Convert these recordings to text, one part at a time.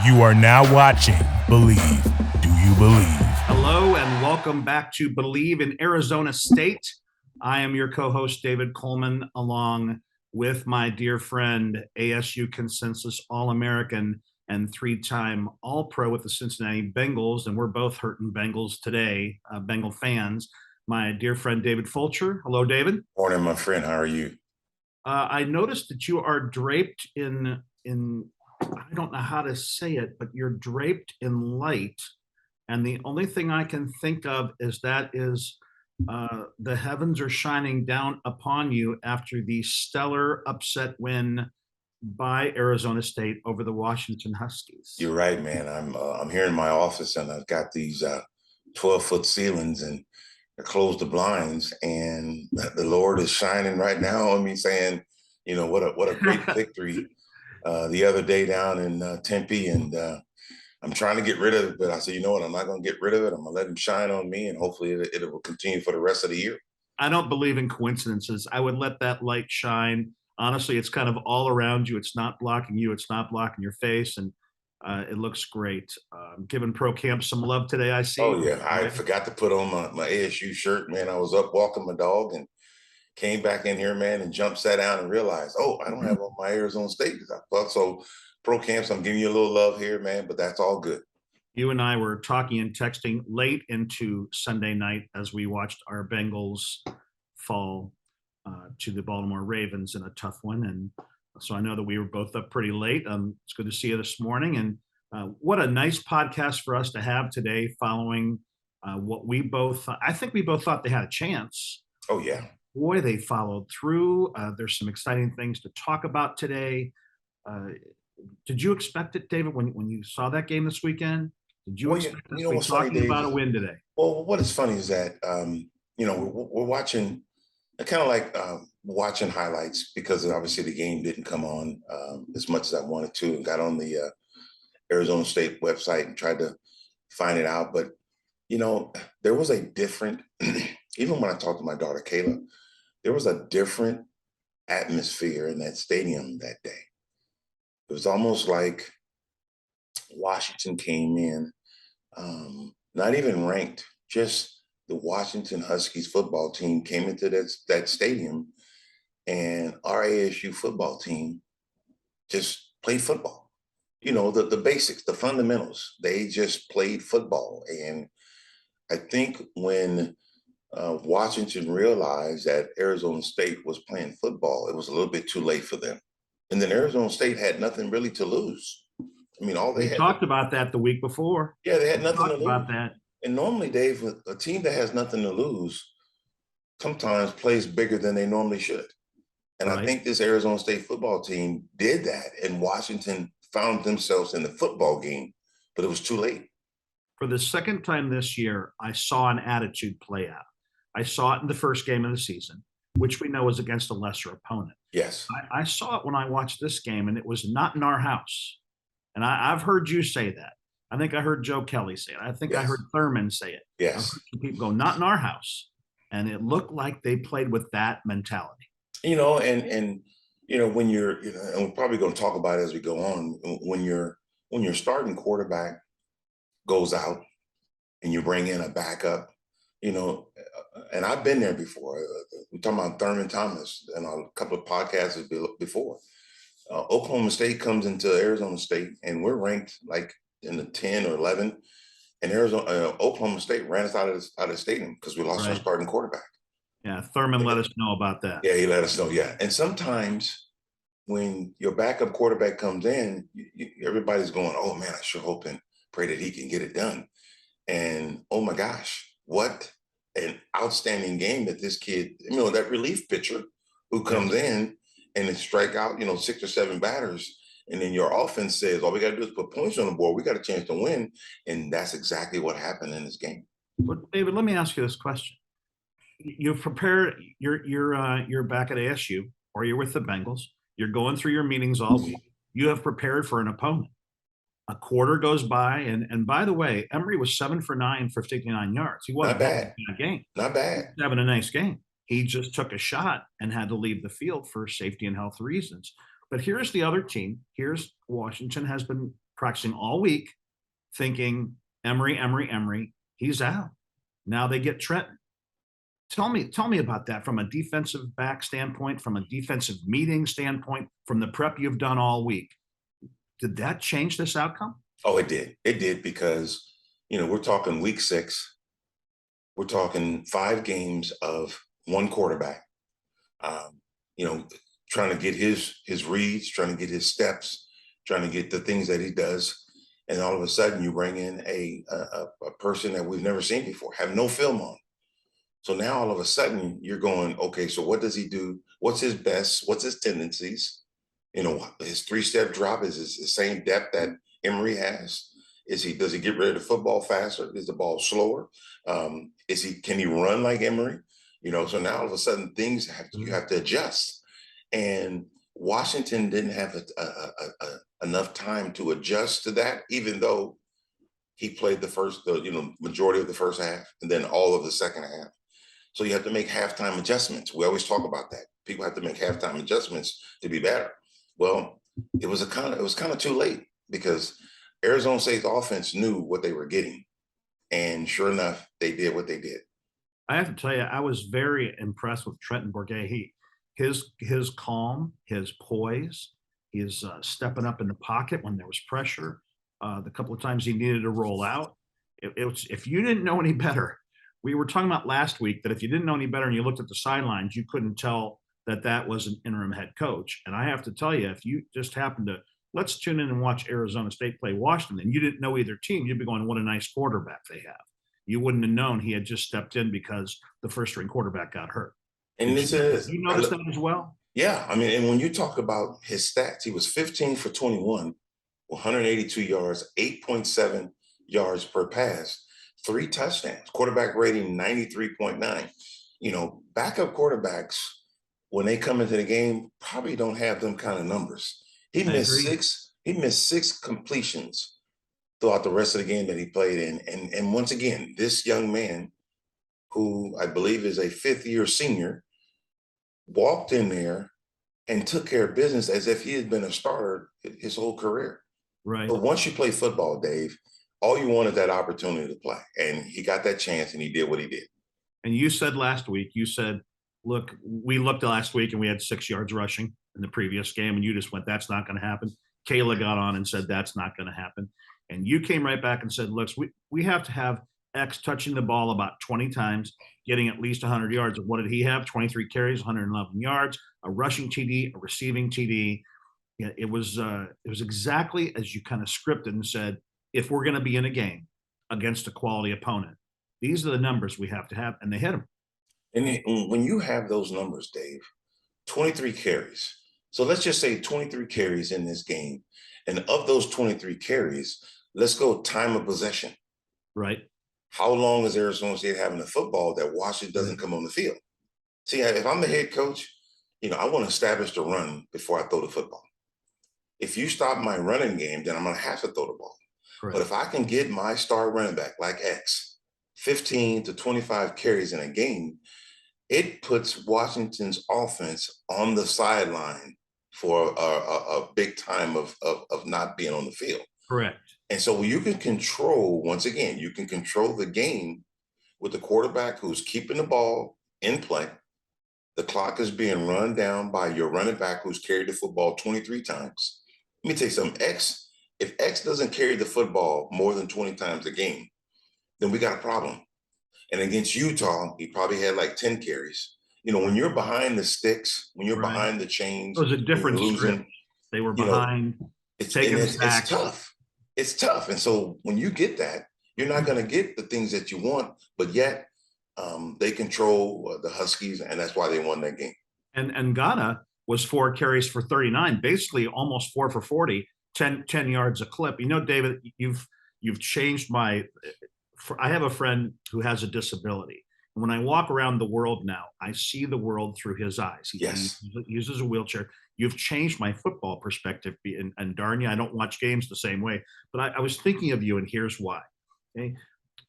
You are now watching Believe. Do you believe? Hello and welcome back to Believe in Arizona State. I am your co-host, David Coleman, along with my dear friend, ASU Consensus All-American and three-time All-Pro with the Cincinnati Bengals. And we're both hurting Bengals today, Bengal fans. My dear friend, David Fulcher. Hello, David. Morning, my friend. How are you? I noticed that you are draped in I don't know how to say it, but you're draped in light. And the only thing I can think of is that the heavens are shining down upon you after the stellar upset win by Arizona State over the Washington Huskies. You're right, man. I'm here in my office and I've got these 12-foot ceilings and I closed the blinds and the Lord is shining right now on me saying, what a great victory the other day down in Tempe. And I'm trying to get rid of it, but I said, you know what? I'm not going to get rid of it. I'm going to let him shine on me and hopefully it will continue for the rest of the year. I don't believe in coincidences. I would let that light shine. Honestly, it's kind of all around you. It's not blocking you. It's not blocking your face. And it looks great. Giving Pro Camp some love today, I see. Oh, yeah. I forgot to put on my ASU shirt, man. I was up walking my dog and came back in here, man, and sat down and realized, I don't have on my Arizona State. So Pro Camps, I'm giving you a little love here, man, but that's all good. You and I were talking and texting late into Sunday night as we watched our Bengals fall to the Baltimore Ravens in a tough one. And so I know that we were both up pretty late. It's good to see you this morning. And what a nice podcast for us to have today following what I think we both thought they had a chance. Oh, yeah. Boy, they followed through. There's some exciting things to talk about today. Did you expect it, David, when you saw that game this weekend? Did you expect us to be talking about a win today? Well, what is funny is that, we're watching kind of like watching highlights because obviously the game didn't come on as much as I wanted to and got on the Arizona State website and tried to find it out. But, there was a different, even when I talked to my daughter, Kayla, there was a different atmosphere in that stadium that day. It was almost like Washington came in, not even ranked, just the Washington Huskies football team came into that stadium and our ASU football team just played football. The basics, the fundamentals, they just played football. And I think when Washington realized that Arizona State was playing football, it was a little bit too late for them. And then Arizona State had nothing really to lose. I mean, we talked about that the week before. Yeah, they had nothing to lose. About that. And normally, Dave, a team that has nothing to lose sometimes plays bigger than they normally should. And right. I think this Arizona State football team did that, and Washington found themselves in the football game, but it was too late. For the second time this year, I saw an attitude play out. I saw it in the first game of the season, which we know was against a lesser opponent. Yes. I saw it when I watched this game, and it was not in our house. And I've heard you say that. I think I heard Joe Kelly say it. I think I heard Thurman say it. Yes. People go, not in our house. And it looked like they played with that mentality. And when you're, and we're probably going to talk about it as we go on, when your starting quarterback goes out and you bring in a backup, and I've been there before. We're talking about Thurman Thomas and a couple of podcasts before. Oklahoma State comes into Arizona State and we're ranked like in the 10 or 11. And Oklahoma State ran us out of the stadium because we lost our starting quarterback. Yeah, Thurman let us know about that. Yeah, he let us know, yeah. And sometimes when your backup quarterback comes in, everybody's going, oh, man, I sure hope and pray that he can get it done. And, oh, my gosh, what an outstanding game that this kid, that relief pitcher who comes in and then strike out, 6 or 7 batters. And then your offense says, all we got to do is put points on the board. We got a chance to win. And that's exactly what happened in this game. But David, let me ask you this question. You've prepared, you're back at ASU or you're with the Bengals. You're going through your meetings all week. You have prepared for an opponent. A quarter goes by. And by the way, Emory was 7 for 9 for 59 yards. He wasn't bad in that game. Not bad. He was having a nice game. He just took a shot and had to leave the field for safety and health reasons. But here's the other team. Here's Washington has been practicing all week, thinking Emory, he's out. Now they get Trenton. Tell me about that from a defensive back standpoint, from a defensive meeting standpoint, from the prep you've done all week. Did that change this outcome? Oh, it did. It did because, we're talking week 6. We're talking 5 games of one quarterback, trying to get his reads, trying to get his steps, trying to get the things that he does. And all of a sudden you bring in a person that we've never seen before, have no film on. So now all of a sudden you're going, okay, so what does he do? What's his best? What's his tendencies? His 3-step drop is the same depth that Emory has. Does he get rid of the football faster? Is the ball slower? Can he run like Emory? So now all of a sudden things you have to adjust. And Washington didn't have enough time to adjust to that, even though he played the majority of the first half and then all of the second half. So you have to make halftime adjustments. We always talk about that. People have to make halftime adjustments to be better. Well, it was kind of too late because Arizona State's offense knew what they were getting. And sure enough, they did what they did. I have to tell you, I was very impressed with Trenton Bourguet. His calm, his poise, his stepping up in the pocket when there was pressure. The couple of times he needed to roll out. If you didn't know any better, we were talking about last week that if you didn't know any better and you looked at the sidelines, you couldn't tell that was an interim head coach. And I have to tell you, if you just happened to, let's tune in and watch Arizona State play Washington, and you didn't know either team, you'd be going, what a nice quarterback they have. You wouldn't have known he had just stepped in because the first-string quarterback got hurt. And you notice that as well? Yeah. I mean, and when you talk about his stats, he was 15 for 21, 182 yards, 8.7 yards per pass, 3 touchdowns, quarterback rating 93.9. Backup quarterbacks, when they come into the game, probably don't have them kind of numbers. He missed 6 completions throughout the rest of the game that he played in. And once again, this young man, who I believe is a 5th-year senior, walked in there and took care of business as if he had been a starter his whole career. Right. But once you play football, Dave, all you want is that opportunity to play. And he got that chance and he did what he did. And you said last week, look, we looked last week and we had 6 yards rushing in the previous game. And you just went, that's not going to happen. Kayla got on and said, that's not going to happen. And you came right back and said, look, we have to have X touching the ball about 20 times, getting at least 100 yards. What did he have? 23 carries, 111 yards, a rushing TD, a receiving TD. Yeah, it was exactly as you kind of scripted and said, if we're going to be in a game against a quality opponent, these are the numbers we have to have, and they hit them. And when you have those numbers, Dave, 23 carries. So let's just say 23 carries in this game. And of those 23 carries, let's go time of possession. Right. How long is Arizona State having the football that Washington doesn't come on the field? See, if I'm the head coach, I want to establish the run before I throw the football. If you stop my running game, then I'm going to have to throw the ball. Correct. But if I can get my star running back like X, 15 to 25 carries in a game, it puts Washington's offense on the sideline for a big time of not being on the field. Correct. And so you can control, once again, you can control the game with the quarterback who's keeping the ball in play. The clock is being run down by your running back who's carried the football 23 times. Let me tell you something, if X doesn't carry the football more than 20 times a game, then we got a problem. And against Utah, he probably had like 10 carries. When you're behind the sticks, when you're behind the chains, it was a different script. They were behind. It's tough. It's tough. And so when you get that, you're not going to get the things that you want, but yet they control the Huskies, and that's why they won that game. And Ghana was 4 carries for 39, basically almost 4 for 40, 10 yards a clip. David, you've changed I have a friend who has a disability. And when I walk around the world now, I see the world through his eyes. He uses a wheelchair. You've changed my football perspective. And darn you, I don't watch games the same way. But I was thinking of you, and here's why. Okay?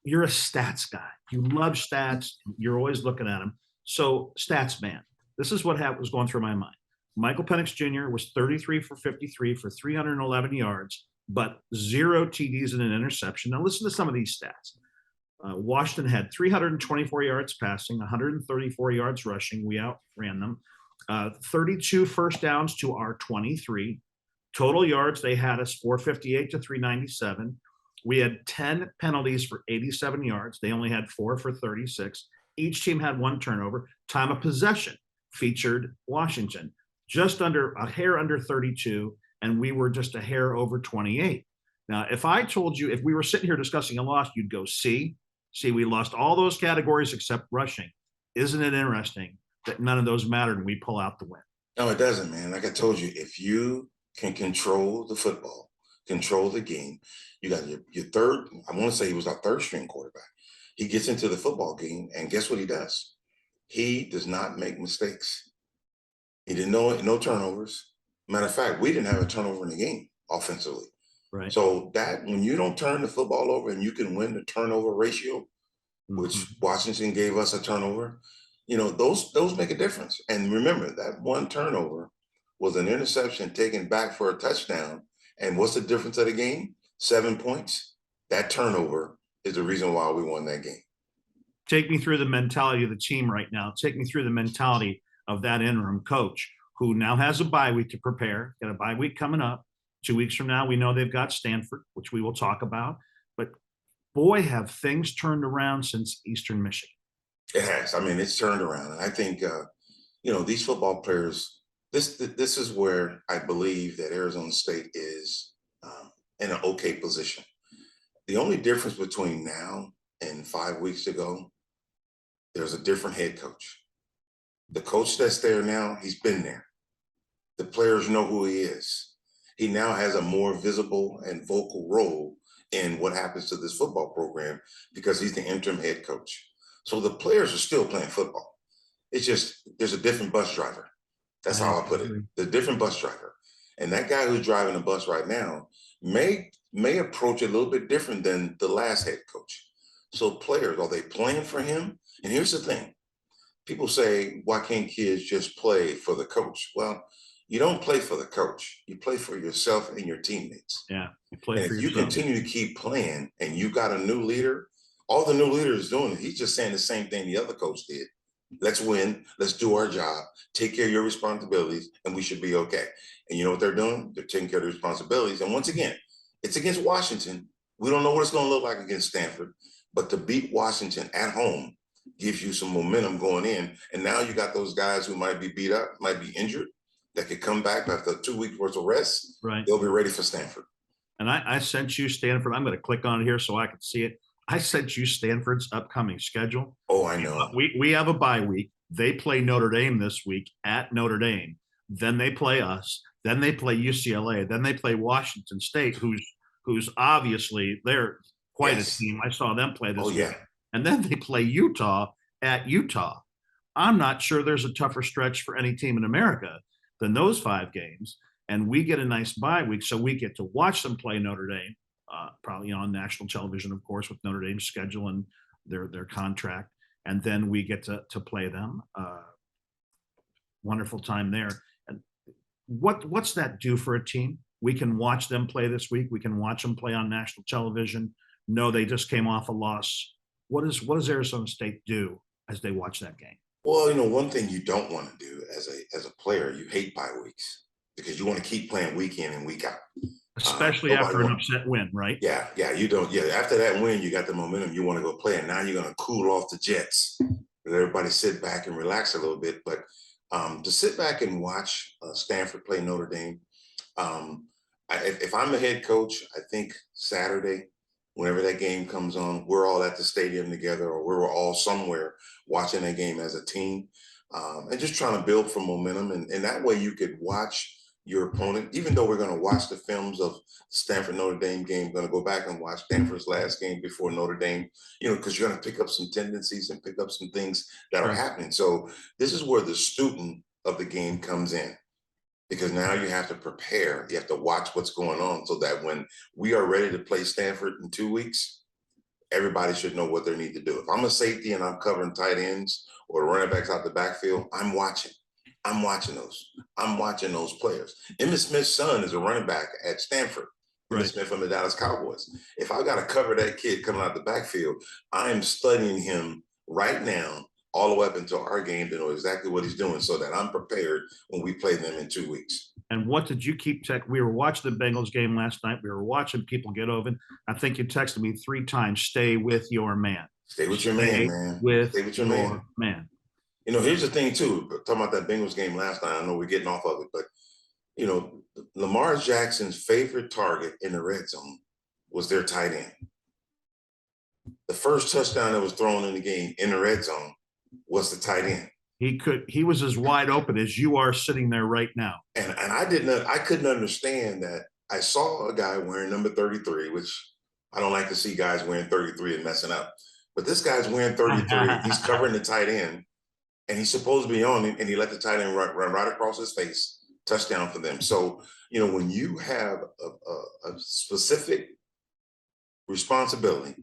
You're a stats guy. You love stats. You're always looking at them. So stats man, this is what was going through my mind. Michael Penix Jr. was 33 for 53 for 311 yards, but 0 TDs and an interception. Now listen to some of these stats. Washington had 324 yards passing, 134 yards rushing. We outran them. 32 first downs to our 23. Total yards, they had us 458 to 397. We had 10 penalties for 87 yards. They only had 4 for 36. Each team had 1 turnover. Time of possession featured Washington, just under a hair under 32, and we were just a hair over 28. Now, if I told you, if we were sitting here discussing a loss, you'd go, see, we lost all those categories except rushing. Isn't it interesting that none of those mattered and we pull out the win? No, it doesn't, man. Like I told you, if you can control the football, control the game, you got your third, I want to say he was our third string quarterback. He gets into the football game, and guess what he does? He does not make mistakes. He didn't know no turnovers. Matter of fact, we didn't have a turnover in the game offensively. Right. So that when you don't turn the football over and you can win the turnover ratio, which Washington gave us a turnover, those make a difference. And remember, that one turnover was an interception taken back for a touchdown. And what's the difference of the game? 7 points. That turnover is the reason why we won that game. Take me through the mentality of the team right now. Take me through the mentality of that interim coach who now has a bye week to prepare. Got a bye week coming up. 2 weeks from now, we know they've got Stanford, which we will talk about. But boy, have things turned around since Eastern Michigan. It has. I mean, it's turned around. And I think, these football players, this is where I believe that Arizona State is in an okay position. The only difference between now and 5 weeks ago, there's a different head coach. The coach that's there now, he's been there. The players know who he is. He now has a more visible and vocal role in what happens to this football program because he's the interim head coach. So the players are still playing football. It's just there's a different bus driver. That's how I put it. The different bus driver. And that guy who's driving the bus right now may approach it a little bit different than the last head coach. So players, are they playing for him? And here's the thing. People say, why can't kids just play for the coach? Well, you don't play for the coach. You play for yourself and your teammates. Yeah, you play and for if yourself. You continue to keep playing and you got a new leader, all the new leader is doing, he's just saying the same thing the other coach did. Let's win. Let's do our job. Take care of your responsibilities, and we should be okay. And you know what they're doing? They're taking care of their responsibilities. And once again, it's against Washington. We don't know what it's going to look like against Stanford, but to beat Washington at home gives you some momentum going in. And now you got those guys who might be beat up, might be injured, that could come back after 2 weeks worth of rest. Right. They'll be ready for Stanford. And I sent you Stanford. I'm going to click on it here so I can see it. I sent you Stanford's upcoming schedule. Oh, I know. We have a bye week. They play Notre Dame this week at Notre Dame. Then they play us. Then they play UCLA. Then they play Washington State, who's obviously they're quite a team. I saw them play this week. Yeah. And then they play Utah at Utah. I'm not sure there's a tougher stretch for any team in America than those 5 games. And we get a nice bye week, so we get to watch them play Notre Dame, probably on national television, of course, with Notre Dame's schedule and their contract. And then we get to play them. Wonderful time there. And what's that do for a team? We can watch them play this week. We can watch them play on national television. No, they just came off a loss. What does Arizona State do as they watch that game? Well, one thing you don't want to do as a player, you hate bye weeks because you want to keep playing week in and week out. Especially after an upset win, right? Yeah, you don't. Yeah, after that win, you got the momentum. You want to go play, and now you're going to cool off the jets. Let everybody sit back and relax a little bit. But to sit back and watch Stanford play Notre Dame, if I'm the head coach, I think Saturday, whenever that game comes on, we're all at the stadium together, or we're all somewhere watching that game as a team, and just trying to build for momentum. And that way you could watch your opponent, even though we're going to watch the films of Stanford Notre Dame game, going to go back and watch Stanford's last game before Notre Dame, because you're going to pick up some tendencies and pick up some things that are happening. So this is where the student of the game comes in, because now you have to prepare. You have to watch what's going on so that when we are ready to play Stanford in 2 weeks, everybody should know what they need to do. If I'm a safety and I'm covering tight ends or running backs out the backfield, I'm watching those. I'm watching those players. Emmitt Smith's son is a running back at Stanford. Emmitt Right. Smith from the Dallas Cowboys. If I got to cover that kid coming out the backfield, I am studying him right now all the way up until our game to know exactly what he's doing so that I'm prepared when we play them in 2 weeks. And what did you keep we were watching the Bengals game last night. We were watching people get open. I think you texted me 3 times, stay with your man. Stay with your man, man. With Stay with your man. You know, here's the thing too, talking about that Bengals game last night, I know we're getting off of it, but you know, Lamar Jackson's favorite target in the red zone was their tight end. The first touchdown that was thrown in the game in the red zone was the tight end. He was as wide open as you are sitting there right now. And I couldn't understand that. I saw a guy wearing number 33, which I don't like to see guys wearing 33 and messing up. But this guy's wearing 33. He's covering the tight end, and he's supposed to be on him, and he let the tight end run right across his face. Touchdown for them. So, you know, when you have a specific responsibility,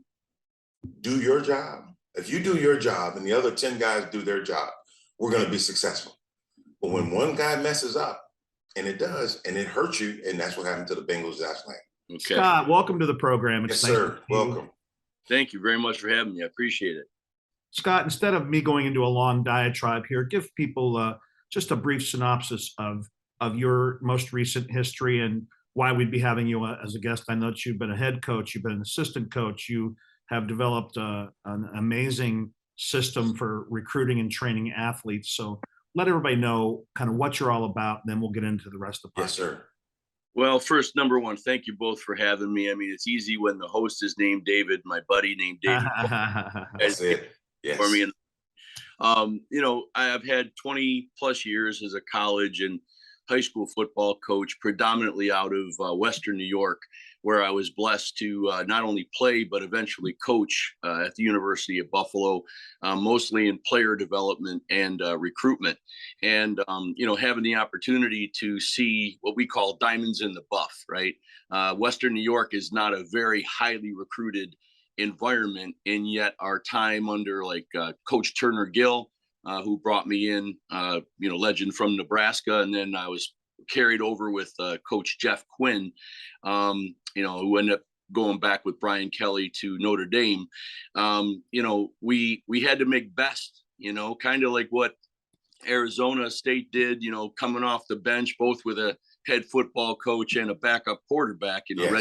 do your job. If you do your job and the other 10 guys do their job, we're going to be successful. But when one guy messes up, and it does, and it hurts you, and that's what happened to the Bengals last night. Okay. Scott, welcome to the program. Yes, sir. Welcome. Thank you very much for having me. I appreciate it. Scott, instead of me going into a long diatribe here, give people just a brief synopsis of your most recent history and why we'd be having you as a guest. I know that you've been a head coach, you've been an assistant coach, you have developed an amazing system for recruiting and training athletes. So let everybody know kind of what you're all about, and then we'll get into the rest of the podcast. Yes, sir. Well, first, number one, thank you both for having me. I mean, it's easy when the host is named David, my buddy named David. That's it. Yes. For me. You know, I've had 20 plus years as a college and high school football coach, predominantly out of Western New York, where I was blessed to not only play, but eventually coach at the University of Buffalo, mostly in player development and recruitment. And, you know, having the opportunity to see what we call diamonds in the buff, right? Western New York is not a very highly recruited environment. And yet our time under like Coach Turner Gill, who brought me in, you know, legend from Nebraska. And then I was carried over with Coach Jeff Quinn, you know, who ended up going back with Brian Kelly to Notre Dame. You know, we had to make best, you know, kind of like what Arizona State did, you know, coming off the bench, both with a head football coach and a backup quarterback, you know, Yes.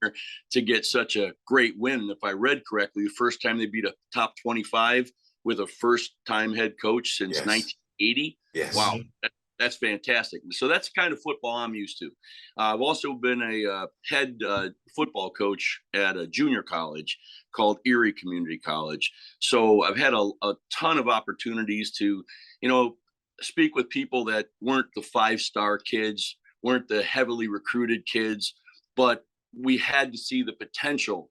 redshirt, to get such a great win. If I read correctly, the first time they beat a top 25 with a first-time head coach since Yes. 1980. Yes. Wow, that's fantastic. So that's the kind of football I'm used to. I've also been a head football coach at a junior college called Erie Community College. So I've had a ton of opportunities to, you know, speak with people that weren't the 5-star kids, weren't the heavily recruited kids, but we had to see the potential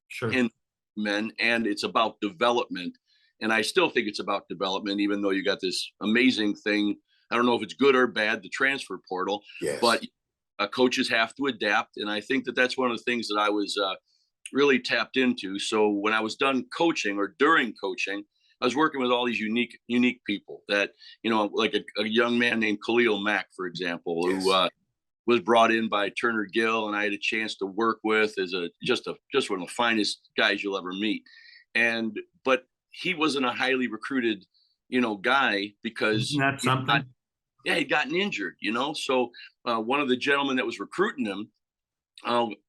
Sure. in men, and it's about development. And I still think it's about development, even though you got this amazing thing. I don't know if it's good or bad, the transfer portal, Yes. but coaches have to adapt. And I think that that's one of the things that I was really tapped into. So when I was done coaching or during coaching, I was working with all these unique people that, you know, like a young man named Khalil Mack, for example, Yes. who was brought in by Turner Gill, and I had a chance to work with as just one of the finest guys you'll ever meet. But he wasn't a highly recruited, you know, guy because Isn't that something? he'd gotten injured, you know. So one of the gentlemen that was recruiting him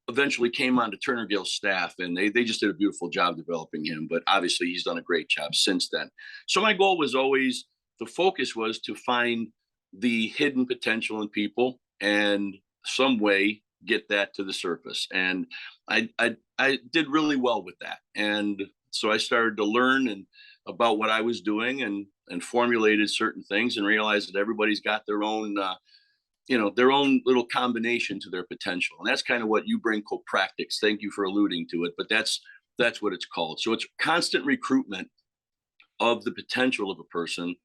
eventually came onto Turner Gill's staff, and they just did a beautiful job developing him. But obviously, he's done a great job since then. So my goal was always, the focus was to find the hidden potential in people and some way get that to the surface. And I did really well with that. And so I started to learn about what I was doing and formulated certain things and realized that everybody's got their own, you know, their own little combination to their potential. And that's kind of what Ubring Total. Thank you for alluding to it, but that's what it's called. So it's constant recruitment of the potential of a person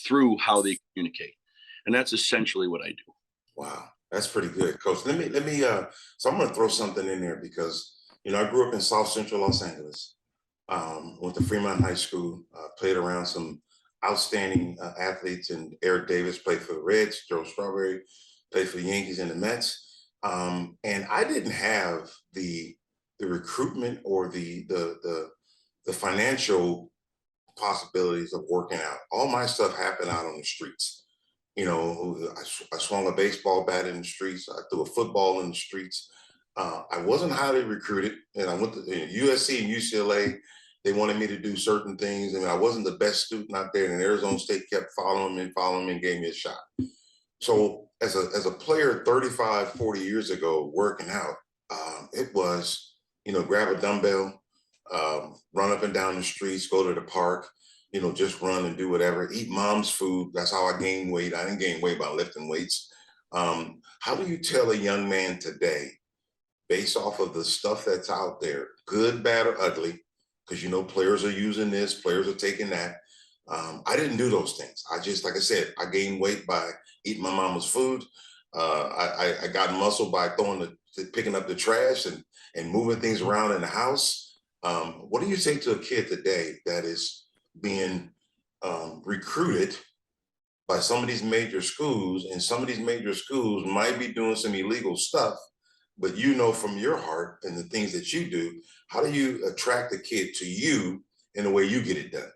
through how they communicate. And that's essentially what I do. Wow, that's pretty good, Coach. Let me. So I'm going to throw something in there because, you know, I grew up in South Central Los Angeles. Went to Fremont High School. Played around some outstanding athletes, and Eric Davis played for the Reds. Joe Strawberry played for the Yankees and the Mets. And I didn't have the recruitment or the financial possibilities of working out. All my stuff happened out on the streets. You know, I swung a baseball bat in the streets. I threw a football in the streets. I wasn't highly recruited, and I went to USC and UCLA. They wanted me to do certain things, and I wasn't the best student out there. And Arizona State kept following me, and gave me a shot. So as a player 35, 40 years ago, working out, it was, grab a dumbbell, run up and down the streets, go to the park, just run and do whatever, eat mom's food. That's how I gained weight. I didn't gain weight by lifting weights. How do you tell a young man today, based off of the stuff that's out there, good, bad, or ugly, because, players are using this, players are taking that. I didn't do those things. I just, like I said, I gained weight by eating my mama's food. I got muscle by picking up the trash and moving things around in the house. What do you say to a kid today that is being recruited by some of these major schools, and some of these major schools might be doing some illegal stuff, but from your heart and the things that you do, how do you attract the kid to you in the way you get it done?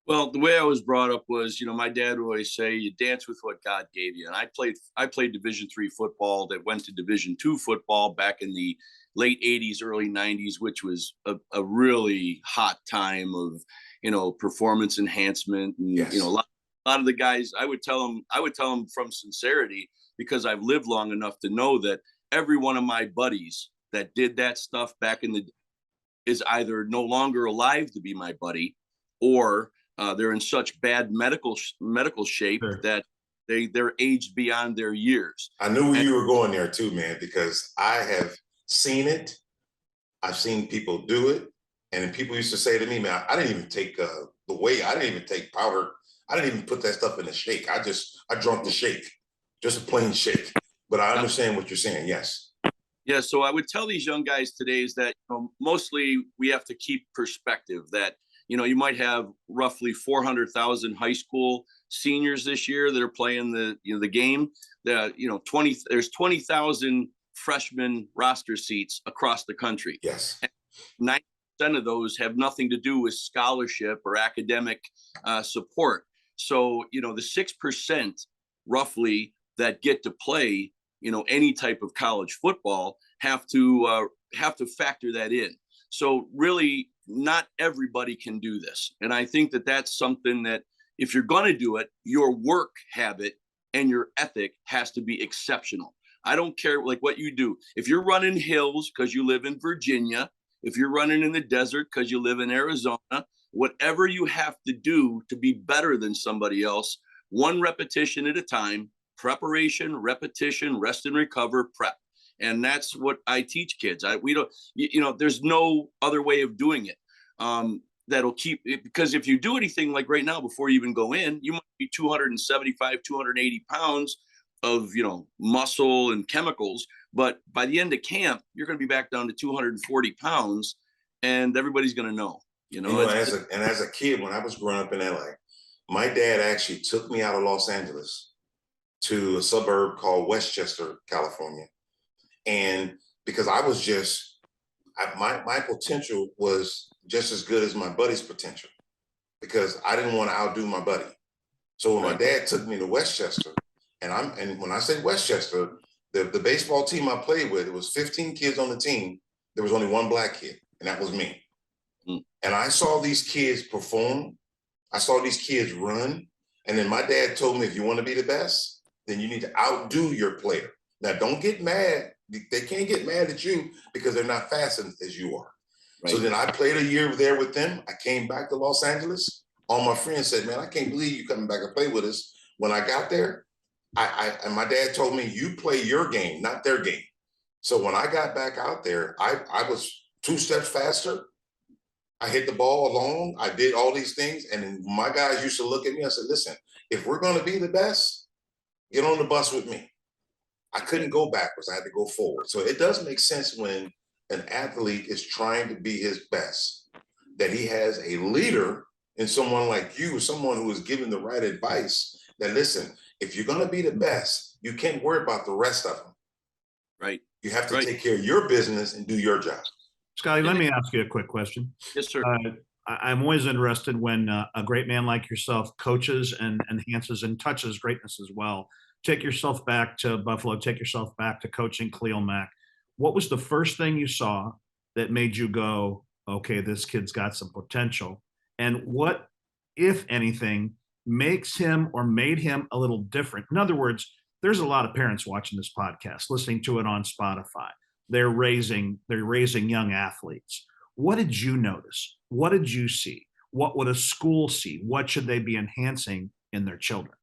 Well, the way I was brought up was, my dad would always say, "You dance with what God gave you." And I played Division III football that went to Division II football back in the late '80s, early '90s, which was a really hot time of, performance enhancement. And, Yes. A lot of the guys, I would tell them from sincerity, because I've lived long enough to know that every one of my buddies that did that stuff back in the is either no longer alive to be my buddy, or they're in such bad medical shape Sure. that they're aged beyond their years. I knew you were going there too, man, because I have seen it. I've seen people do it. And then people used to say to me, man, I didn't even take the whey. I didn't even take powder. I didn't even put that stuff in a shake. I drunk the shake, just a plain shake. But I understand what you're saying. Yes. Yeah. So I would tell these young guys today is that mostly we have to keep perspective that, you might have roughly 400,000 high school seniors this year that are playing the game. There's 20,000 freshman roster seats across the country. Yes. 90% of those have nothing to do with scholarship or academic support. So, the 6% roughly that get to play, any type of college football have to factor that in. So really, not everybody can do this. And I think that that's something that if you're going to do it, your work habit and your ethic has to be exceptional. I don't care what you do. If you're running hills because you live in Virginia, if you're running in the desert because you live in Arizona, whatever you have to do to be better than somebody else, one repetition at a time, preparation, repetition, rest and recover, prep. And that's what I teach kids. There's no other way of doing it. That'll keep it, because if you do anything like right now, before you even go in, you might be 275, 280 pounds of, muscle and chemicals. But by the end of camp, you're going to be back down to 240 pounds, and everybody's going to know, as a kid, when I was growing up in LA, my dad actually took me out of Los Angeles to a suburb called Westchester, California. And because I was my potential was just as good as my buddy's potential, because I didn't want to outdo my buddy. So when my dad took me to Westchester, and when I say Westchester, the baseball team I played with, it was 15 kids on the team. There was only one black kid, and that was me. Mm. And I saw these kids perform. I saw these kids run. And then my dad told me, if you want to be the best, then you need to outdo your player. Now, don't get mad. They can't get mad at you because they're not fast as you are. Right. So then I played a year there with them. I came back to Los Angeles. All my friends said, man, I can't believe you coming back and play with us. When I got there, and my dad told me, you play your game, not their game. So when I got back out there, I was 2 steps faster. I hit the ball long. I did all these things. And then my guys used to look at me. I said, listen, if we're going to be the best, get on the bus with me. I couldn't go backwards. I had to go forward. So it does make sense when an athlete is trying to be his best, that he has a leader in someone like you, someone who is giving the right advice, that listen, if you're going to be the best, you can't worry about the rest of them. Right. You have to Right. take care of your business and do your job. Scotty, let me ask you a quick question. Yes, sir. I'm always interested when a great man like yourself coaches and enhances and touches greatness as well. Take yourself back to Buffalo. Take yourself back to coaching Khalil Mack. What was the first thing you saw that made you go, okay, this kid's got some potential? And what, if anything, makes him or made him a little different? In other words, there's a lot of parents watching this podcast, listening to it on Spotify. They're raising young athletes. What did you notice? What did you see? What would a school see? What should they be enhancing in their children?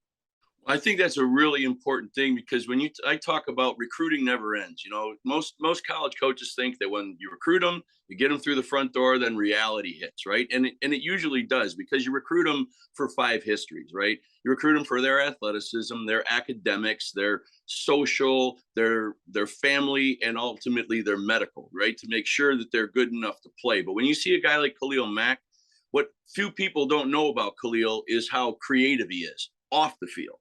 I think that's a really important thing, because when I talk about recruiting never ends. You know, most college coaches think that when you recruit them, you get them through the front door, then reality hits, right? And it usually does, because you recruit them for 5 histories, right? You recruit them for their athleticism, their academics, their social, their family, and ultimately their medical, right? To make sure that they're good enough to play. But when you see a guy like Khalil Mack, what few people don't know about Khalil is how creative he is off the field.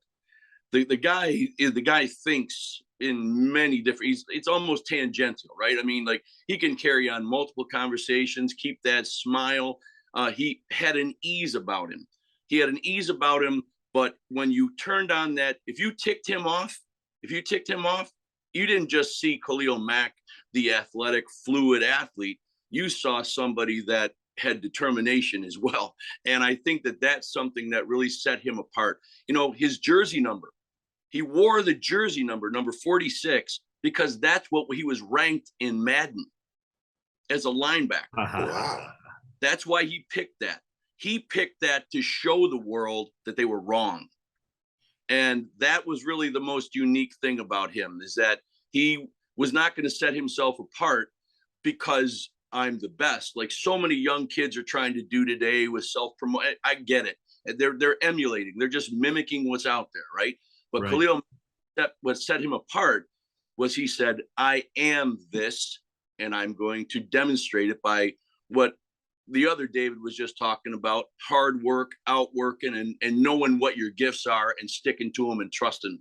The guy thinks in many different, it's almost tangential, right? I mean, like, he can carry on multiple conversations, keep that smile. He had an ease about him. But when you turned on that, if you ticked him off, you didn't just see Khalil Mack, the athletic, fluid athlete. You saw somebody that had determination as well. And I think that that's something that really set him apart. You know, his jersey number. He wore the jersey number 46, because that's what he was ranked in Madden as a linebacker. Wow. That's why he picked that. He picked that to show the world that they were wrong. And that was really the most unique thing about him, is that he was not going to set himself apart because I'm the best, like so many young kids are trying to do today with self-promote. I get it. They're emulating. They're just mimicking what's out there, right? But right. Khalil, what set him apart was he said, I am this, and I'm going to demonstrate it by what the other David was just talking about: hard work, outworking, and knowing what your gifts are and sticking to them and trusting.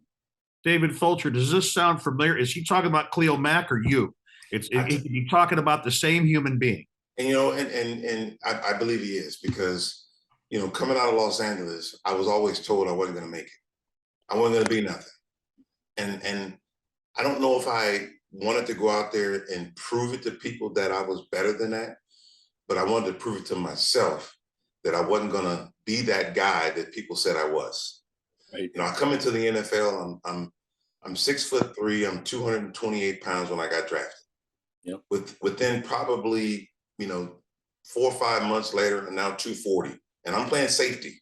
David Fulcher, does this sound familiar? Is he talking about Khalil Mack or you? He's talking about the same human being. And, you know, and I believe he is, because, you know, coming out of Los Angeles, I was always told I wasn't going to make it. I wasn't going to be nothing. And I don't know if I wanted to go out there and prove it to people that I was better than that, but I wanted to prove it to myself that I wasn't going to be that guy that people said I was. Right. You know, I come into the NFL, I'm 6'3", I'm 228 pounds when I got drafted. Yep. Within probably, you know, 4 or 5 months later, and now 240, and I'm playing safety.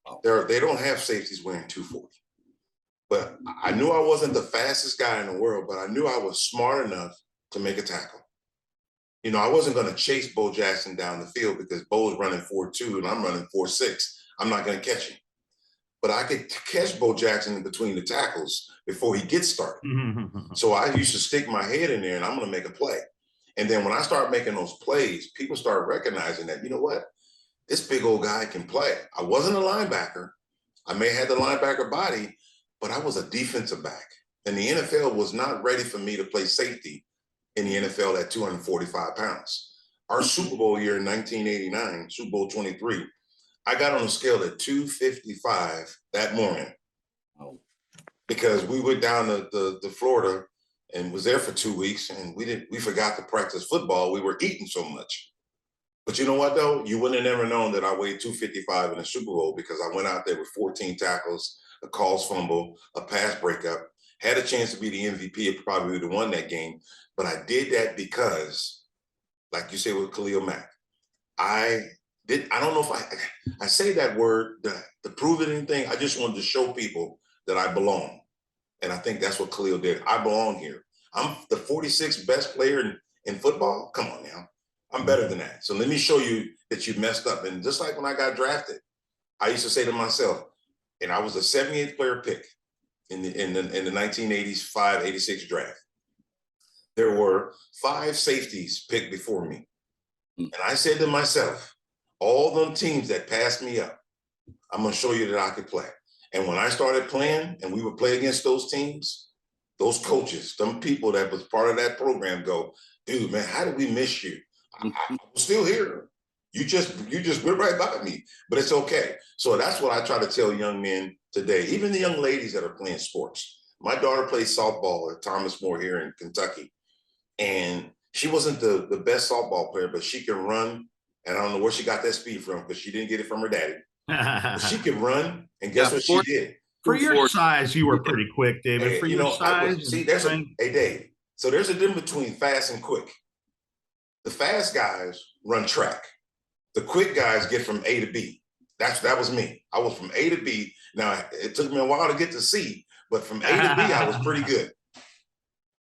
Wow. They don't have safeties wearing 240. But I knew I wasn't the fastest guy in the world, but I knew I was smart enough to make a tackle. You know, I wasn't going to chase Bo Jackson down the field, because Bo's running 4.2 and I'm running 4.6. I'm not going to catch him. But I could catch Bo Jackson in between the tackles before he gets started. So I used to stick my head in there and I'm going to make a play. And then when I start making those plays, people start recognizing that, you know what, this big old guy can play. I wasn't a linebacker. I may have had the linebacker body, but I was a defensive back. And the NFL was not ready for me to play safety in the NFL at 245 pounds. Our Super Bowl year in 1989, Super Bowl 23, I got on a scale at 255 that morning, because we went down to Florida and was there for 2 weeks, and we forgot to practice football. We were eating so much. But you know what, though? You wouldn't have never known that I weighed 255 in the Super Bowl, because I went out there with 14 tackles, a caused fumble, a pass breakup, had a chance to be the MVP and probably would have won that game. But I did that because, like you say with Khalil Mack, I don't know if I say that word to prove anything. I just wanted to show people that I belong. And I think that's what Khalil did. I belong here. I'm the 46th best player in football. Come on now. I'm better than that. So let me show you that you messed up. And just like when I got drafted, I used to say to myself, and I was a 78th player pick in the 1985, 86 draft. There were 5 safeties picked before me. And I said to myself, all them teams that passed me up, I'm going to show you that I could play. And when I started playing and we would play against those teams, those coaches, some people that was part of that program go, dude, man, how did we miss you? I was still here. You just went right by me, but it's okay. So that's what I try to tell young men today, even the young ladies that are playing sports. My daughter plays softball at Thomas More here in Kentucky. And she wasn't the best softball player, but she can run. And I don't know where she got that speed from because she didn't get it from her daddy. But she could run. And guess what she did? For your size, you were pretty quick, David. For your size. Hey, Dave. So there's a difference between fast and quick. The fast guys run track. The quick guys get from A to B. That was me. I was from A to B. Now, it took me a while to get to C, but from A to B, I was pretty good.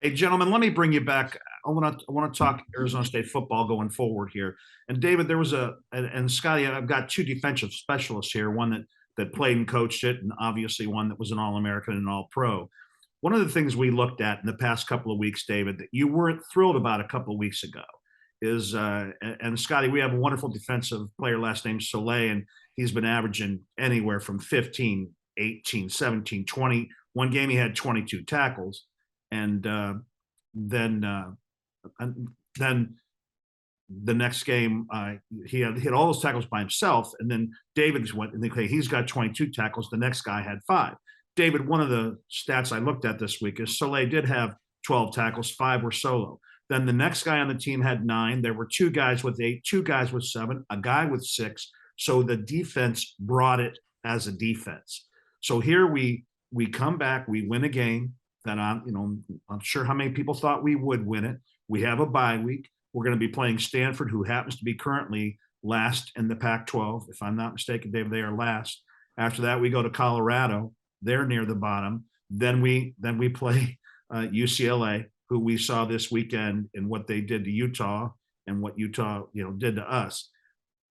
Hey, gentlemen, let me bring you back. I want to talk Arizona State football going forward here. And David, there was and Scotty, I've got two defensive specialists here, one that played and coached it, and obviously one that was an All-American and All-Pro. One of the things we looked at in the past couple of weeks, David, that you weren't thrilled about a couple of weeks ago is, and Scotty, we have a wonderful defensive player, last name Soleil, and he's been averaging anywhere from 15, 18, 17, 20. One game he had 22 tackles. And then the next game, he had hit all those tackles by himself. And then David went, and okay, he's got 22 tackles. The next guy had 5. David, one of the stats I looked at this week is Soleil did have 12 tackles, 5 were solo. Then the next guy on the team had 9. There were 2 guys with 8, 2 guys with 7, a guy with 6. So the defense brought it as a defense. So here we come back, we win a game that I'm sure how many people thought we would win it. We have a bye week. We're going to be playing Stanford, who happens to be currently last in the Pac-12. If I'm not mistaken, Dave, they are last. After that, we go to Colorado. They're near the bottom. Then we play UCLA, who we saw this weekend in what they did to Utah and what Utah did to us.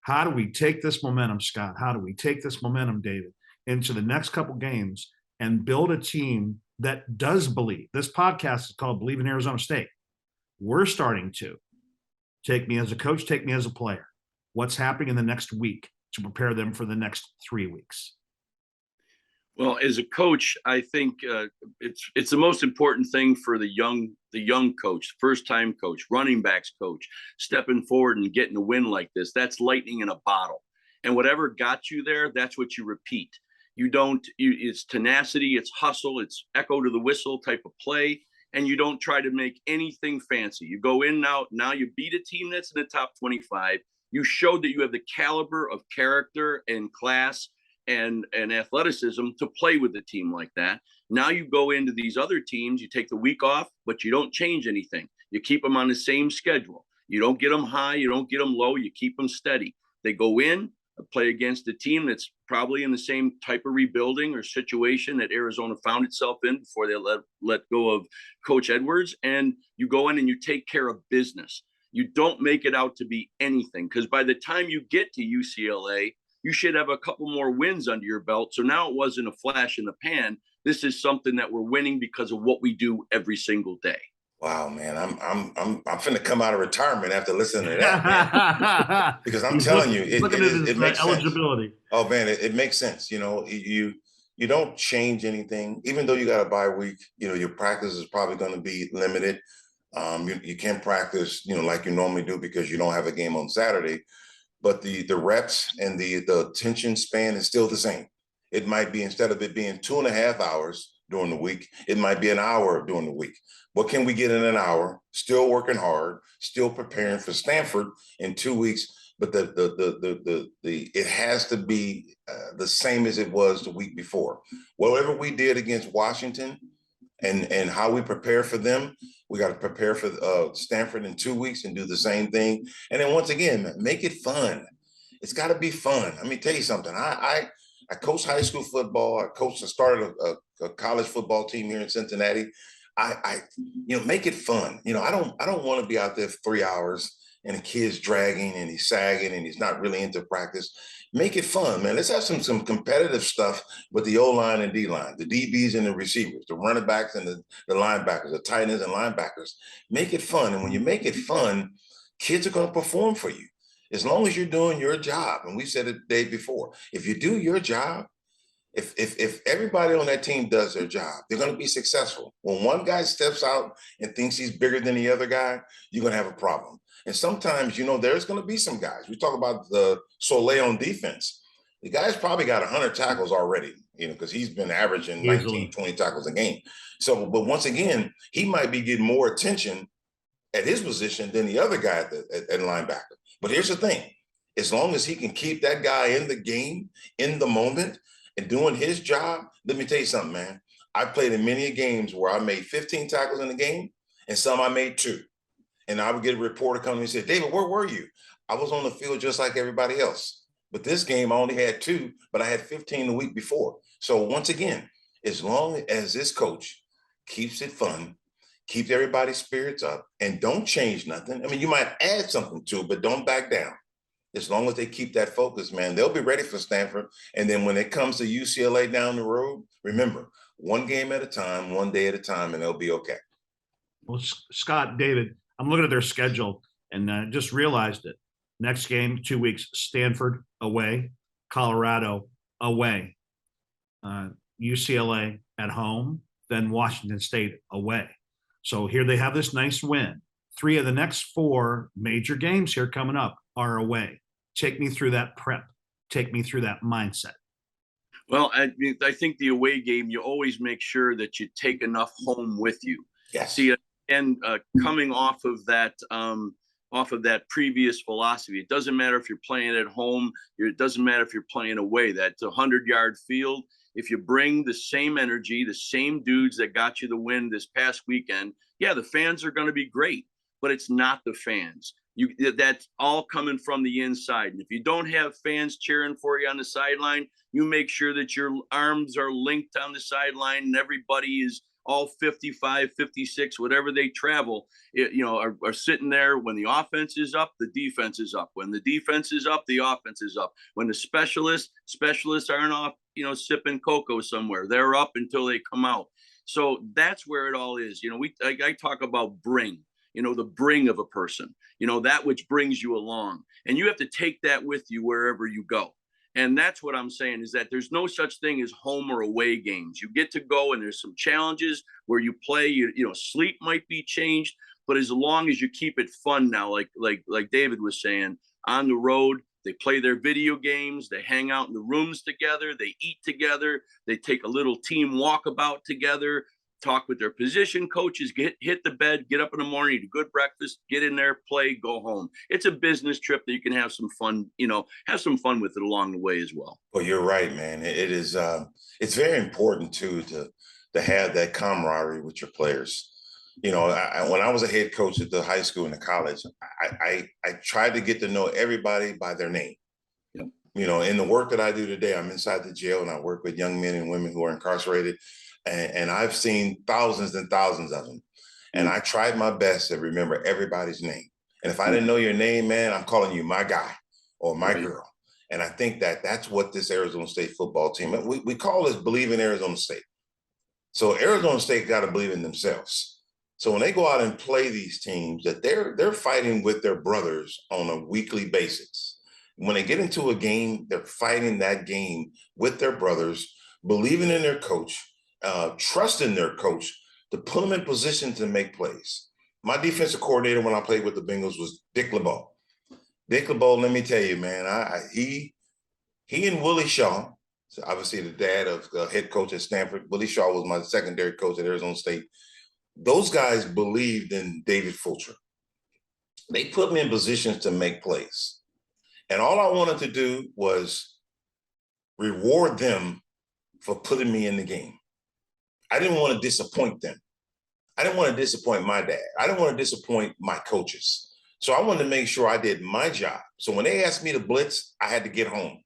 How do we take this momentum, Scott? How do we take this momentum, David, into the next couple games and build a team that does believe? This podcast is called Believe in Arizona State. We're starting to. Take me as a coach, take me as a player. What's happening in the next week to prepare them for the next 3 weeks? Well, as a coach, I think it's the most important thing for the young coach, first-time coach, running backs coach, stepping forward and getting a win like this. That's lightning in a bottle. And whatever got you there, that's what you repeat. It's tenacity, it's hustle, it's echo to the whistle type of play. And you don't try to make anything fancy. You go in now you beat a team that's in the top 25. You showed that you have the caliber of character and class and athleticism to play with a team like that. Now you go into these other teams, you take the week off, but you don't change anything. You keep them on the same schedule. You don't get them high, you don't get them low, you keep them steady. They go in, play against a team that's probably in the same type of rebuilding or situation that Arizona found itself in before they let go of Coach Edwards. And you go in and you take care of business. You don't make it out to be anything, because by the time you get to UCLA, you should have a couple more wins under your belt. So now it wasn't a flash in the pan. This is something that we're winning because of what we do every single day. Wow, man, I'm finna come out of retirement after listening to that, man. Because I'm telling you, it makes eligibility. Sense. Oh man, it makes sense. You don't change anything, even though you got a bye week. Your practice is probably going to be limited. You can't practice, like you normally do because you don't have a game on Saturday. But the reps and the attention span is still the same. It might be, instead of it being 2.5 hours during the week, it might be an hour during the week. What can we get in an hour? Still working hard, still preparing for Stanford in 2 weeks. But it has to be the same as it was the week before. Whatever we did against Washington and how we prepare for them, we got to prepare for Stanford in 2 weeks and do the same thing. And then once again, make it fun. It's got to be fun. Let me tell you something. I coached high school football. I started a college football team here in Cincinnati. Make it fun. I don't want to be out there for 3 hours and the kid's dragging and he's sagging and he's not really into practice. Make it fun, man. Let's have some competitive stuff with the O-line and D-line, the DBs and the receivers, the running backs and the linebackers, the tight ends and linebackers. Make it fun. And when you make it fun, kids are going to perform for you. As long as you're doing your job. And we said it the day before, if you do your job, If everybody on that team does their job, they're going to be successful. When one guy steps out and thinks he's bigger than the other guy, you're going to have a problem. And sometimes, there's going to be some guys. We talk about the Soleil on defense. The guy's probably got 100 tackles already, because he's been averaging 19, 20 tackles a game. So, but once again, he might be getting more attention at his position than the other guy at linebacker. But here's the thing. As long as he can keep that guy in the game, in the moment, and doing his job, let me tell you something, man. I played in many games where I made 15 tackles in the game, and some I made 2. And I would get a reporter coming and say, David, where were you? I was on the field just like everybody else. But this game, I only had 2, but I had 15 the week before. So once again, as long as this coach keeps it fun, keeps everybody's spirits up, and don't change nothing. I mean, you might add something to it, but don't back down. As long as they keep that focus, man, they'll be ready for Stanford. And then when it comes to UCLA down the road, remember, one game at a time, one day at a time, and they'll be okay. Well, Scott, David, I'm looking at their schedule and just realized it. Next game, 2 weeks, Stanford away, Colorado away, UCLA at home, then Washington State away. So here they have this nice win. 3 of the next 4 major games here coming up are away. Take me through that prep. Take me through that mindset. Well, I think the away game, you always make sure that you take enough home with you. Yes. See, and coming off of that previous philosophy, it doesn't matter if you're playing at home, it doesn't matter if you're playing away. That's a 100-yard field. If you bring the same energy, the same dudes that got you the win this past weekend, yeah, the fans are going to be great, but it's not the fans. That's all coming from the inside. And if you don't have fans cheering for you on the sideline, you make sure that your arms are linked on the sideline and everybody is all 55, 56, whatever they travel, are sitting there. When the offense is up, the defense is up. When the defense is up, the offense is up. When the specialists aren't off, sipping cocoa somewhere, they're up until they come out. So that's where it all is. I talk about bring. The bring of a person, that which brings you along. And you have to take that with you wherever you go. And that's what I'm saying, is that there's no such thing as home or away games. You get to go, and there's some challenges where you play, sleep might be changed, but as long as you keep it fun now, like David was saying, on the road, they play their video games, they hang out in the rooms together, they eat together, they take a little team walkabout together, talk with their position coaches, hit the bed, get up in the morning, eat a good breakfast, get in there, play, go home. It's a business trip that you can have some fun, have some fun with it along the way as well. Well, you're right, man. It is. It's very important too to have that camaraderie with your players. When I was a head coach at the high school and the college, I tried to get to know everybody by their name. Yep. In the work that I do today, I'm inside the jail and I work with young men and women who are incarcerated. And I've seen thousands and thousands of them. And I tried my best to remember everybody's name. And if I didn't know your name, man, I'm calling you my guy or my girl. And I think that's what this Arizona State football team, we call this Believe in Arizona State. So Arizona State got to believe in themselves. So when they go out and play these teams, that they're fighting with their brothers on a weekly basis. When they get into a game, they're fighting that game with their brothers, believing in their coach, trusting their coach to put them in position to make plays. My defensive coordinator when I played with the Bengals was Dick LeBeau. Dick LeBeau, let me tell you, man, he and Willie Shaw, so obviously the dad of head coach at Stanford, Willie Shaw was my secondary coach at Arizona State. Those guys believed in David Fulcher. They put me in positions to make plays. And all I wanted to do was reward them for putting me in the game. I didn't want to disappoint them. I didn't want to disappoint my dad. I didn't want to disappoint my coaches. So I wanted to make sure I did my job. So when they asked me to blitz, I had to get home.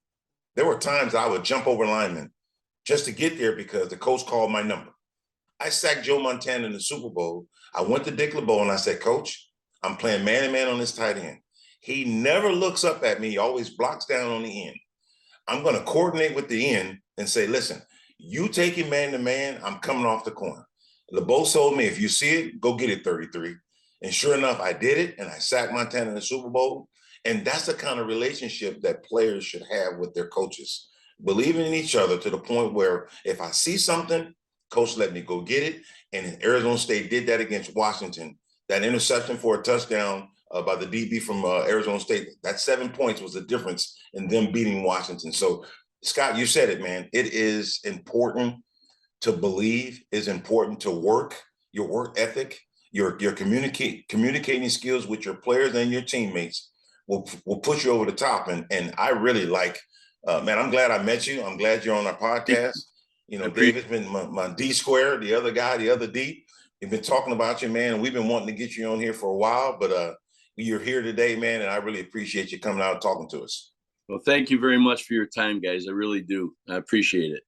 There were times I would jump over linemen just to get there because the coach called my number. I sacked Joe Montana in the Super Bowl. I went to Dick LeBeau and I said, Coach, I'm playing man-to-man on this tight end. He never looks up at me. He always blocks down on the end. I'm going to coordinate with the end and say, listen, you take it man-to-man, I'm coming off the corner. LeBeau told me, if you see it, go get it 33. And sure enough, I did it, and I sacked Montana in the Super Bowl. And that's the kind of relationship that players should have with their coaches. believing in each other to the point where if I see something, coach let me go get it. And Arizona State did that against Washington. That interception for a touchdown by the DB from Arizona State, that 7 points was the difference in them beating Washington. So, Scott, you said it, man. It is important to believe, is important to work, your work ethic, your communicating skills with your players and your teammates will push you over the top. And I really like, man, I'm glad I met you. I'm glad you're on our podcast. You know, David's been my D square, the other guy, the other D. We've been talking about you, man, and we've been wanting to get you on here for a while, but you're here today, man, and I really appreciate you coming out and talking to us. Well, thank you very much for your time, guys. I really do. I appreciate it.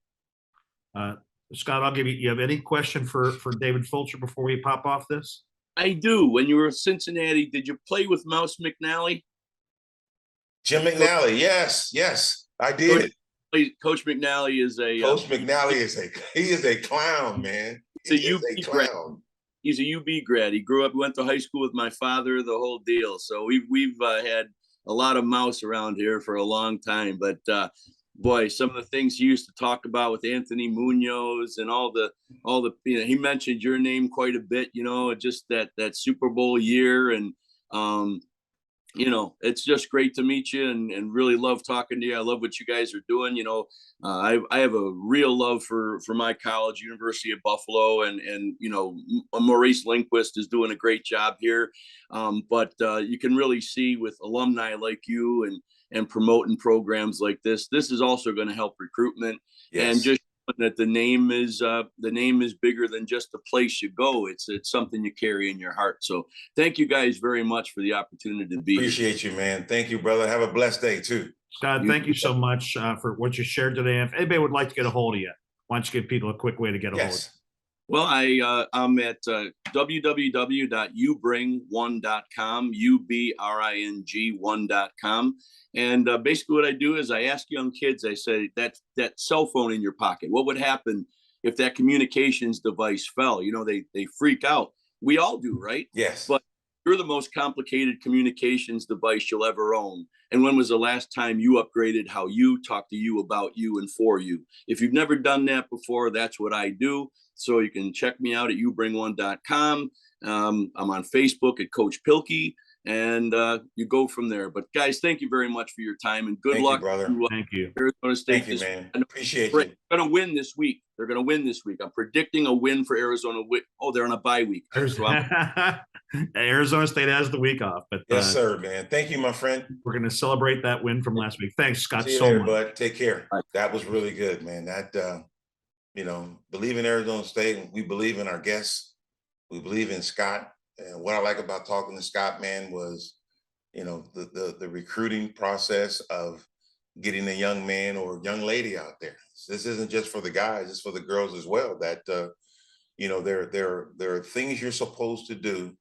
Scott, I'll give you. You have any question for David Fulcher before we pop off this? I do. When you were in Cincinnati, did you play with Mouse McNally? Jim McNally, yes, I did. Coach McNally is a Coach McNally is a clown, man. He's a clown. He's a UB grad. He grew up, went to high school with my father, the whole deal. So we've had a lot of Mouse around here for a long time. But boy, some of the things he used to talk about with Anthony Munoz and all the he mentioned your name quite a bit. Just that Super Bowl year, and it's just great to meet you and really love talking to you. I love what you guys are doing. I have a real love for my college, University of Buffalo, and Maurice Lindquist is doing a great job here. But you can really see with alumni like you and promoting programs like this is also going to help recruitment. Yes. And just that the name is bigger than just the place you go. It's something you carry in your heart. So thank you guys very much for the opportunity to be Appreciate you, man. Thank you, brother. Have a blessed day too. Scott, thank you so much for what you shared today. If anybody would like to get a hold of you, why don't you give people a quick way to get a hold of you? Well, I'm at www.ubring1.com, ubring1.com. And basically what I do is I ask young kids, I say, that cell phone in your pocket, what would happen if that communications device fell? They freak out. We all do, right? Yes. But you're the most complicated communications device you'll ever own. And when was the last time you upgraded how you talk to you about you and for you? If you've never done that before, that's what I do. So you can check me out at ubring1.com. I'm on Facebook at Coach Pilkey, and you go from there. But guys, thank you very much for your time, and good luck, brother. Thank you. Arizona State. Thank you, man. Appreciate you. They're going to win this week. They're going to win this week. I'm predicting a win for Arizona. Oh, they're on a bye week. Arizona State has the week off, but yes, sir, man. Thank you, my friend. We're going to celebrate that win from last week. Thanks, Scott. See you so later, much. Bud. Take care. Right. That was really good, man. That believe in Arizona State. We believe in our guests. We believe in Scott. And what I like about talking to Scott, man, was, the recruiting process of getting a young man or young lady out there. This isn't just for the guys, it's for the girls as well. That, there are things you're supposed to do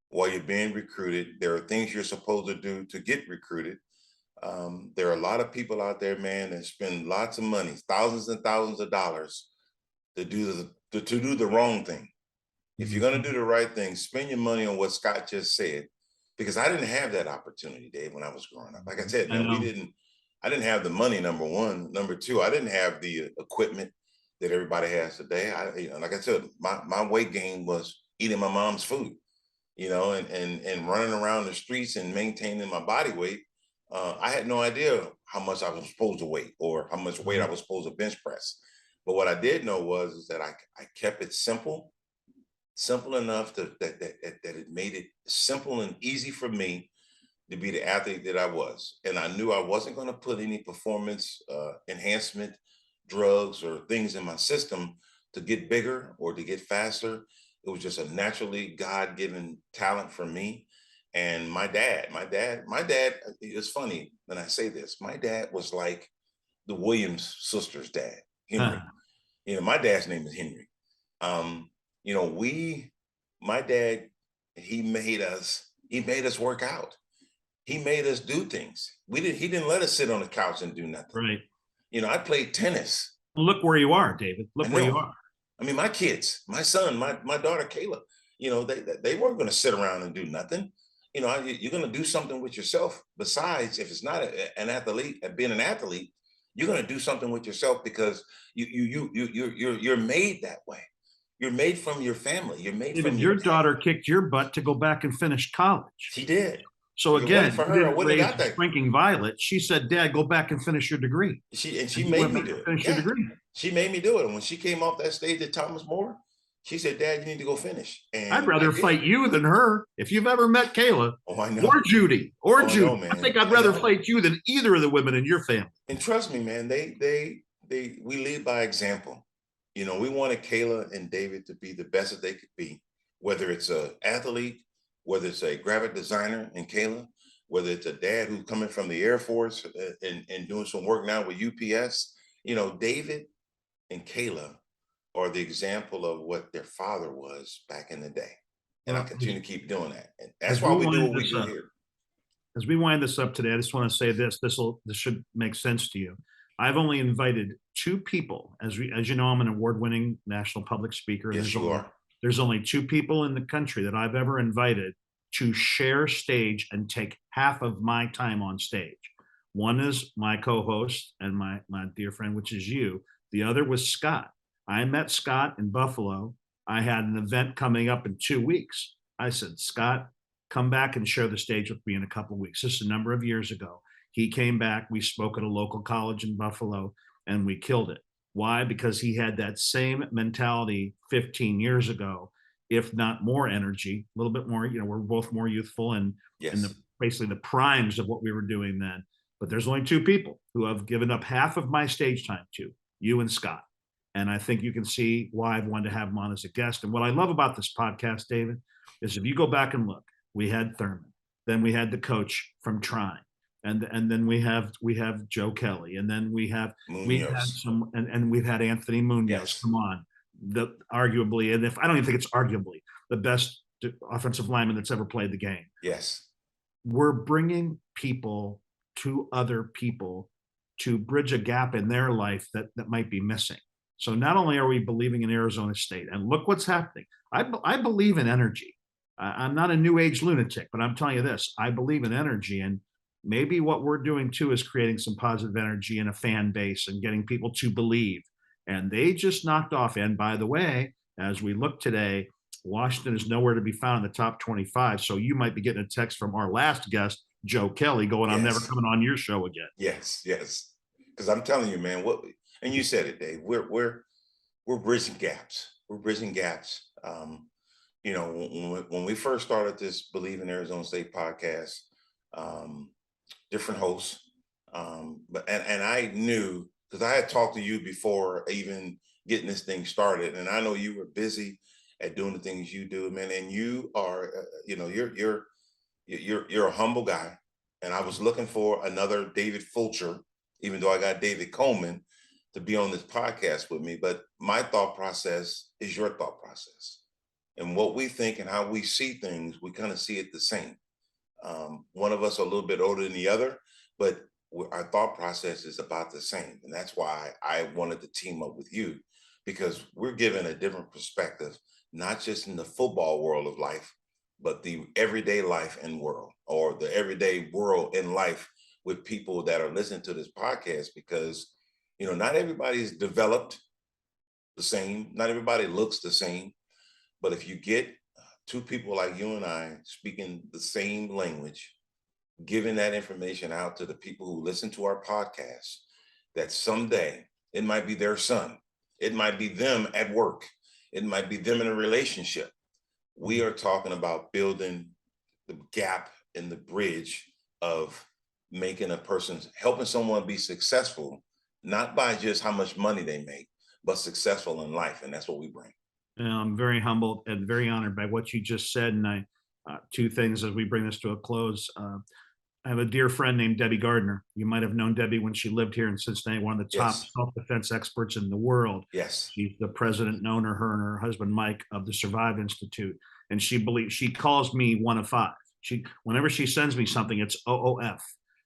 while you're being recruited. There are things you're supposed to do to get recruited. There are a lot of people out there, man, that spend lots of money, thousands and thousands of dollars to do the wrong thing. If you're going to do the right thing, spend your money on what Scott just said, because I didn't have that opportunity, Dave, when I was growing up. Like I said, man, I didn't have the money, number one. Number two, I didn't have the equipment that everybody has today. Like I said, my weight gain was eating my mom's food, and running around the streets and maintaining my body weight. I had no idea how much I was supposed to weigh or how much weight I was supposed to bench press. But what I did know was that I kept it simple enough that it made it simple and easy for me to be the athlete that I was. And I knew I wasn't going to put any performance enhancement drugs or things in my system to get bigger or to get faster. It was just a naturally God-given talent for me. And my dad, it's funny when I say this, my dad was like the Williams sisters' dad, Henry. My dad's name is Henry. My dad, he made us work out. He made us do things. He didn't let us sit on the couch and do nothing. Right. I played tennis. Look where you are, David. Look where you are. I mean, my kids, my son, my daughter, Kayla, they weren't going to sit around and do nothing. You're going to do something with yourself. Besides, if it's not an athlete, being an athlete, You're going to do something with yourself because you're made that way. You're made from your family. You're made David, from your your dad. daughter kicked your butt to go back and finish college. She did. So If it wasn't again, for you her, I didn't wouldn't raise have got a that. shrinking violet. She said, "Dad, go back and finish your degree." She And you made went me back do and it. finished your degree. She made me do it. And when she came off that stage at Thomas More, she said, "Dad, you need to go finish." And I'd rather fight you than her. If you've ever met Kayla Oh, I know. or Judy or Oh, I Judy, know, man. I think I'd I rather know. fight you than either of the women in your family. And trust me, man, we lead by example. You know, we wanted Kayla and David to be the best that they could be, whether it's an athlete, whether it's a graphic designer in Kayla, whether it's a dad who's coming from the Air Force and doing some work now with UPS. You know, David and Kayla are the example of what their father was back in the day. And I continue to keep doing that. And that's As why we we do wind what we this do up, here. As we wind this up today, I just want to say this. This should make sense to you. I've only invited two people. As you know, I'm an award-winning national public speaker. Yes, you are. There's only two people in the country that I've ever invited to share stage and take half of my time on stage. One is my co-host and my dear friend, which is you. The other was Scott. I met Scott in Buffalo. I had an event coming up in 2 weeks. I said, Scott, come back and share the stage with me in a couple of weeks. This is a number of years ago. He came back. We spoke at a local college in Buffalo, and we killed it. Why? Because he had that same mentality 15 years ago, if not more energy, a little bit more. You know, we're both more youthful and Yes. basically the primes of what we were doing then. But there's only two people who I've given up half of my stage time to, you and Scott. And I think you can see why I've wanted to have him on as a guest. And what I love about this podcast, David, is if you go back and look, we had Thurman, then we had the coach from Trine, and then we have Joe Kelly, and then we had some, and we've had Anthony Munoz. Yes. Come on, arguably, and if I don't even think it's arguably the best offensive lineman that's ever played the game. Yes. We're bringing people to other people to bridge a gap in their life that might be missing. So not only are we believing in Arizona State, and look what's happening. I believe in energy. I'm not a new age lunatic, but I'm telling you this, I believe in energy. And maybe what we're doing too is creating some positive energy in a fan base and getting people to believe. And they just knocked off. And by the way, as we look today, Washington is nowhere to be found in the top 25. So you might be getting a text from our last guest, Joe Kelly, going, I'm never coming on your show again. Yes. Because I'm telling you, man, and you said it, Dave, we're bridging gaps. We're bridging gaps. You know, when we first started this Believe in Arizona State podcast, different hosts, but I knew, because I had talked to you before even getting this thing started, and I know you were busy at doing the things you do, man. And you are, you know, you're a humble guy, and I was looking for another David Fulcher, even though I got David Coleman to be on this podcast with me. But my thought process is your thought process. And what we think and how we see things, we kind of see it the same. One of us a little bit older than the other, but our thought process is about the same. And that's why I wanted to team up with you, because we're given a different perspective, not just in the football world of life, but the everyday life and world, or the everyday world in life with people that are listening to this podcast. Because, you know, not everybody is developed the same. Not everybody looks the same. But if you get two people like you and I speaking the same language, giving that information out to the people who listen to our podcast, that someday it might be their son, it might be them at work, it might be them in a relationship. We are talking about building the gap in the bridge of making helping someone be successful, not by just how much money they make, but successful in life. And that's what we bring. I'm very humbled and very honored by what you just said. And two things as we bring this to a close. I have a dear friend named Debbie Gardner. You might have known Debbie when she lived here in Cincinnati, one of the top self-defense experts in the world. Yes. She's the president and owner, her and her husband, Mike, of the Survive Institute. And she calls me one of five. Whenever she sends me something, it's OOF.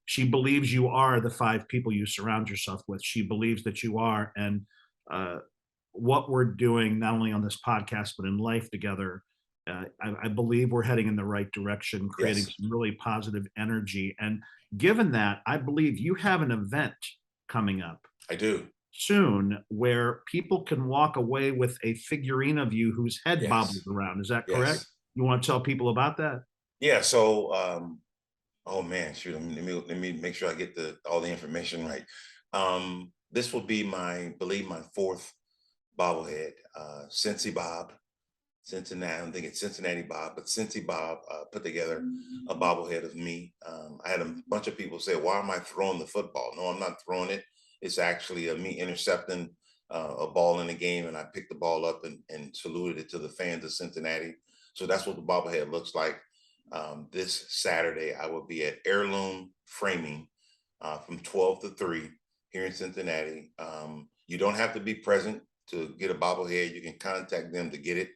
She believes you are the five people you surround yourself with. She believes that you are. And what we're doing, not only on this podcast, but in life together, I believe we're heading in the right direction, creating some really positive energy. And given that, I believe you have an event coming up I do. soon where people can walk away with a figurine of you whose head Yes. bobbles around. Is that correct? Yes. You want to tell people about that? Yeah. So, oh man, shoot. Let me make sure I get all the information right. This will be believe my fourth bobblehead. Cincy Bob, Cincinnati. I'm thinking Cincinnati Bob, but Cincy Bob put together a bobblehead of me. I had a bunch of people say, "Why am I throwing the football?" No, I'm not throwing it. It's actually me intercepting a ball in the game, and I picked the ball up and saluted it to the fans of Cincinnati. So that's what the bobblehead looks like. This Saturday, I will be at Heirloom Framing from 12 to 3 here in Cincinnati. You don't have to be present to get a bobblehead. You can contact them to get it.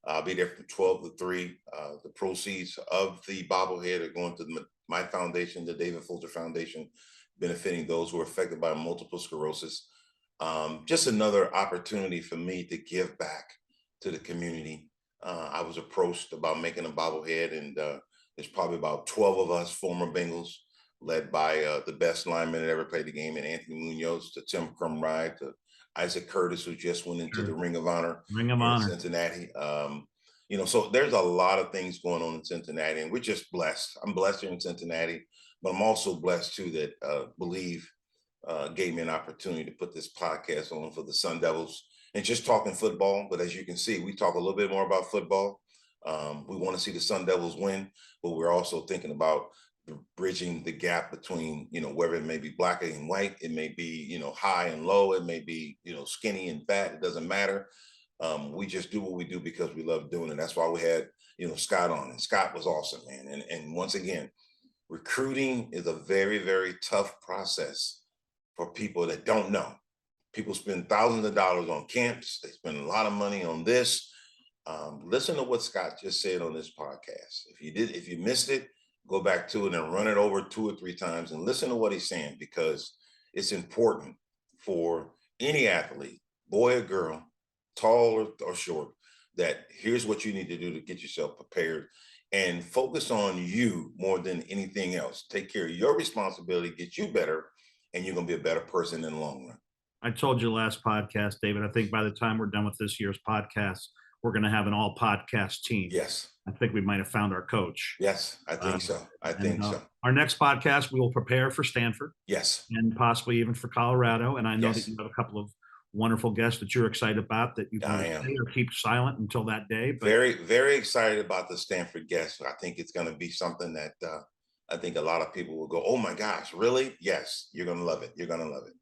I'll be there from 12 to 3. The proceeds of the bobblehead are going to my foundation, the David Fulcher Foundation, benefiting those who are affected by multiple sclerosis. Just another opportunity for me to give back to the community. I was approached about making a bobblehead, and there's probably about 12 of us former Bengals, led by the best lineman that ever played the game, and Anthony Munoz, to Tim Crumride, to Isaac Curtis, who just went into the Ring of Honor Ring of in Honor. Cincinnati. So there's a lot of things going on in Cincinnati, and we're just blessed. I'm blessed here in Cincinnati, but I'm also blessed too that Believe gave me an opportunity to put this podcast on for the Sun Devils and just talking football. But as you can see, we talk a little bit more about football. We want to see the Sun Devils win, but we're also thinking about bridging the gap between, whether it may be black and white, it may be, high and low, it may be, skinny and fat, it doesn't matter. We just do what we do because we love doing it. That's why we had, Scott on, and Scott was awesome, man. And once again, recruiting is a very, very tough process for people that don't know. People spend thousands of dollars on camps. They spend a lot of money on this. Listen to what Scott just said on this podcast. If you missed it, go back to it and run it over 2 or 3 times and listen to what he's saying, because it's important for any athlete, boy or girl, tall or short, that here's what you need to do to get yourself prepared and focus on you more than anything else. Take care of your responsibility, get you better, and you're going to be a better person in the long run. I told you last podcast, David, I think by the time we're done with this year's podcast, we're going to have an all podcast team. Yes. I think we might have found our coach. Yes, I think so. I think so. Our next podcast, we will prepare for Stanford. Yes. And possibly even for Colorado. And I know Yes. that you have a couple of wonderful guests that you're excited about that you can say or keep silent until that day. But very, very excited about the Stanford guest. I think it's going to be something that I think a lot of people will go, "Oh my gosh, really?" Yes, you're going to love it. You're going to love it.